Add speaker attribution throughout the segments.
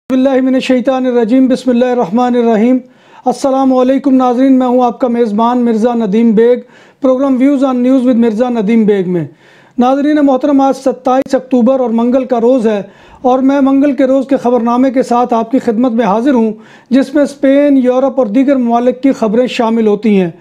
Speaker 1: باللہ من الشیطان الرجیم بسم اللہ الرحمن الرحیم۔ السلام علیکم ناظرین، میں ہوں آپ کا میزبان Mirza Nadeem Baig, programme views on news with Mirza Nadeem Baig میں۔ ناظرین محترم، آج 27 اکتوبر اور منگل کا روز ہے، اور میں منگل کے روز کے خبرنامے کے ساتھ آپ کی خدمت میں حاضر ہوں، جس میں اسپین، یورپ اور دیگر ممالک کی خبریں شامل ہوتی ہیں۔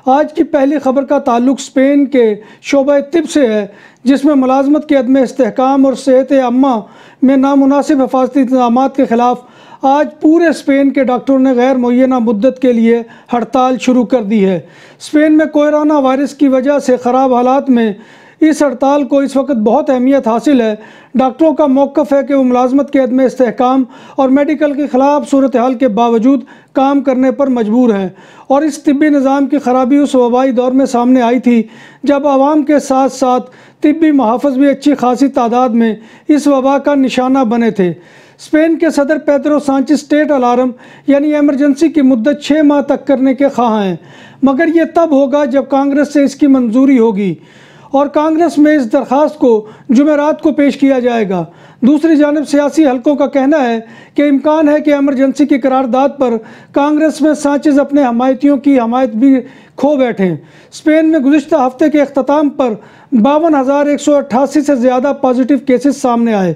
Speaker 1: آج کی پہلی خبر کا تعلق اسپین کے شعبہ طب سے ہے، جس میں ملازمت کے عدم استحکام اور صحت عامہ میں نامناسب حفاظتی انتظامات کے خلاف آج پورے اسپین کے ڈاکٹروں نے غیر معینہ مدت کے لیے ہڑتال شروع کر دی ہے۔ اسپین میں کورونا وائرس کی وجہ سے خراب حالات میں اس ہڑتال کو اس وقت بہت اہمیت حاصل ہے۔ ڈاکٹروں کا موقف ہے کہ وہ ملازمت کے عدم استحکام اور میڈیکل کے خلاف صورتحال کے باوجود کام کرنے پر مجبور ہیں، اور اس طبی نظام کی خرابی اس وبائی دور میں سامنے آئی تھی جب عوام کے ساتھ ساتھ طبی محافظ بھی اچھی خاصی تعداد میں اس وبا کا نشانہ بنے تھے۔ اسپین کے صدر پیدرو سانچیز اسٹیٹ الارم یعنی ایمرجنسی کی مدت 6 ماہ تک کرنے کے خواہاں ہیں، مگر یہ تب ہوگا جب کانگریس سے اس کی منظوری ہوگی، اور کانگریس میں اس درخواست کو جمعرات کو پیش کیا جائے گا۔ دوسری جانب سیاسی حلقوں کا کہنا ہے کہ امکان ہے کہ ایمرجنسی کی قرارداد پر کانگریس میں سانچیز اپنے حمایتیوں کی حمایت بھی کھو بیٹھیں۔ اسپین میں گزشتہ ہفتے کے اختتام پر 52,188 سے زیادہ پازیٹیو کیسز سامنے آئے۔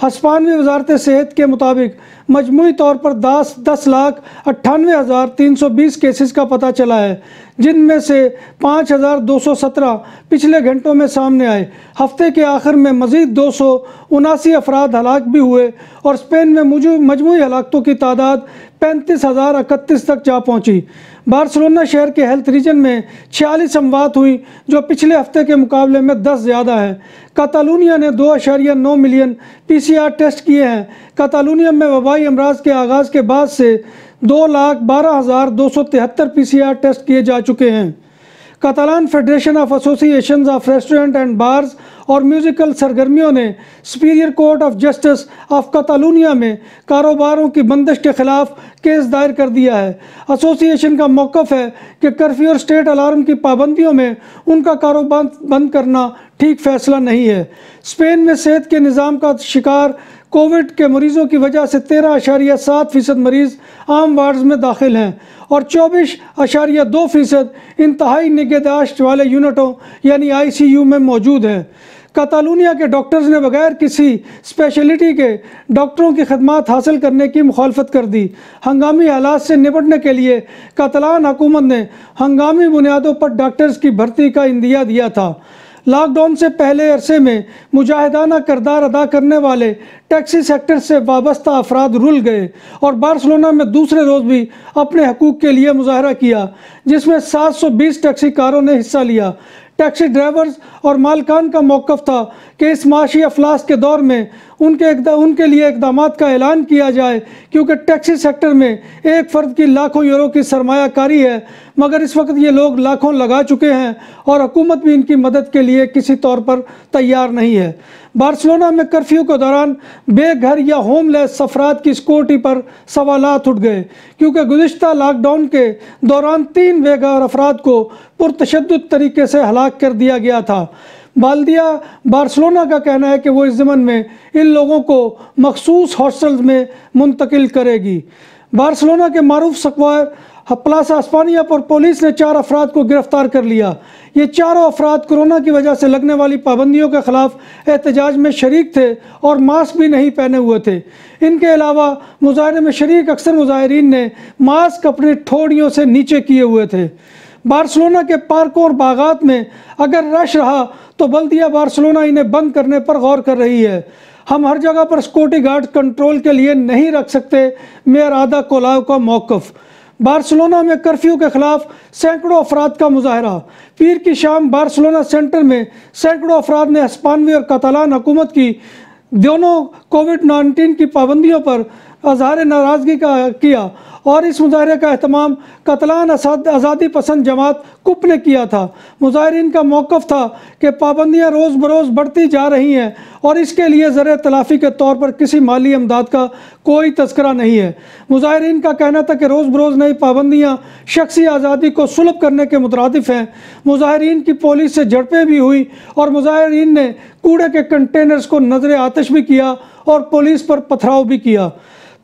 Speaker 1: ہسپانوی وزارت صحت کے مطابق مجموعی طور پر 10,98,320 کیسز کا پتہ چلا ہے، جن میں سے 5,217 پچھلے گھنٹوں میں سامنے آئے۔ ہفتے کے آخر میں مزید 279 افراد ہلاک بھی ہوئے، اور اسپین میں مجموعی ہلاکتوں کی تعداد 35,031 تک جا پہنچی۔ بارسلونا شہر کے ہیلتھ ریجن میں 46 اموات ہوئی، جو پچھلے ہفتے کے مقابلے میں 10 زیادہ ہیں۔ کاتالونیا نے 2.9 ملین PCR ٹیسٹ کیے ہیں۔ کاتالونیا میں وبائی امراض کے آغاز کے بعد سے 2,12,273 PCR ٹیسٹ کیے جا چکے ہیں۔ کاتالان فیڈریشن آف ایسوسی ایشنز آف ریسٹورنٹ اینڈ بارز اور میوزیکل سرگرمیوں نے superior court of justice of Catalonia میں کاروباروں کی بندش کے خلاف کیس دائر کر دیا ہے۔ ایسوسی ایشن کا موقف ہے کہ کرفیو اور اسٹیٹ الارم کی پابندیوں میں ان کا کاروبار بند کرنا ٹھیک فیصلہ نہیں ہے۔ اسپین میں صحت کے نظام کا شکار کووڈ کے مریضوں کی وجہ سے 13.7% مریض عام وارڈز میں داخل ہیں، اور 24.2% انتہائی نگہداشت والے یونٹوں یعنی ICU میں موجود ہیں۔ کاتالونیا کے ڈاکٹرز نے بغیر کسی اسپیشلٹی کے ڈاکٹروں کی خدمات حاصل کرنے کی مخالفت کر دی۔ ہنگامی حالات سے نپٹنے کے لیے کاتالان حکومت نے ہنگامی بنیادوں پر ڈاکٹرز کی بھرتی کا عندیہ دیا تھا۔ لاک ڈاؤن سے پہلے عرصے میں مجاہدانہ کردار ادا کرنے والے ٹیکسی سیکٹر سے وابستہ افراد رل گئے، اور بارسلونا میں دوسرے روز بھی اپنے حقوق کے لیے مظاہرہ کیا، جس میں 720 ٹیکسی کاروں نے حصہ لیا۔ ٹیکسی ڈرائیورز اور مالکان کا موقف تھا کہ اس معاشی افلاس کے دور میں ان کے لیے اقدامات کا اعلان کیا جائے، کیونکہ ٹیکسی سیکٹر میں ایک فرد کی لاکھوں یورو کی سرمایہ کاری ہے، مگر اس وقت یہ لوگ لاکھوں لگا چکے ہیں، اور حکومت بھی ان کی مدد کے لیے کسی طور پر تیار نہیں ہے۔ بارسلونا میں کرفیو کے دوران بے گھر یا ہوم لیس افراد کی سیکورٹی پر سوالات اٹھ گئے، کیونکہ گزشتہ لاک ڈاؤن کے دوران 3 بے گھر افراد کو پرتشدد طریقے سے ہلاک کر دیا گیا تھا۔ بالدیہ بارسلونا کا کہنا ہے کہ وہ اس ضمن میں ان لوگوں کو مخصوص ہاسٹلز میں منتقل کرے گی۔ بارسلونا کے معروف سکوائر پلاسا اسپانیا پر پولیس نے 4 افراد کو گرفتار کر لیا۔ یہ چاروں افراد کورونا کی وجہ سے لگنے والی پابندیوں کے خلاف احتجاج میں شریک تھے اور ماسک بھی نہیں پہنے ہوئے تھے۔ ان کے علاوہ مظاہرے میں شریک اکثر مظاہرین نے ماسک اپنی ٹھوڑیوں سے نیچے کیے ہوئے تھے۔ بارسلونا کے پارکوں اور باغات میں اگر رش رہا تو بلدیہ بارسلونا انہیں بند کرنے پر غور کر رہی ہے۔ ہم ہر جگہ پر سیکورٹی گارڈ کنٹرول کے لیے نہیں رکھ سکتے، میئر آدا کولاؤ کا موقف۔ بارسلونا میں کرفیو کے خلاف سینکڑوں افراد کا مظاہرہ۔ پیر کی شام بارسلونا سینٹر میں سینکڑوں افراد نے ہسپانوی اور کاتالان حکومت کی دونوں کووڈ-19 کی پابندیوں پر اظہار ناراضگی کیا، اور اس مظاہرے کا اہتمام کاتالان آزادی پسند جماعت کپ نے کیا تھا۔ مظاہرین کا موقف تھا کہ پابندیاں روز بروز بڑھتی جا رہی ہیں، اور اس کے لیے ذریعہ تلافی کے طور پر کسی مالی امداد کا کوئی تذکرہ نہیں ہے۔ مظاہرین کا کہنا تھا کہ روز بروز نئی پابندیاں شخصی آزادی کو سلب کرنے کے مترادف ہیں۔ مظاہرین کی پولیس سے جھڑپیں بھی ہوئی، اور مظاہرین نے کوڑے کے کنٹینرز کو نذر آتش بھی کیا اور پولیس پر پتھراؤ بھی کیا۔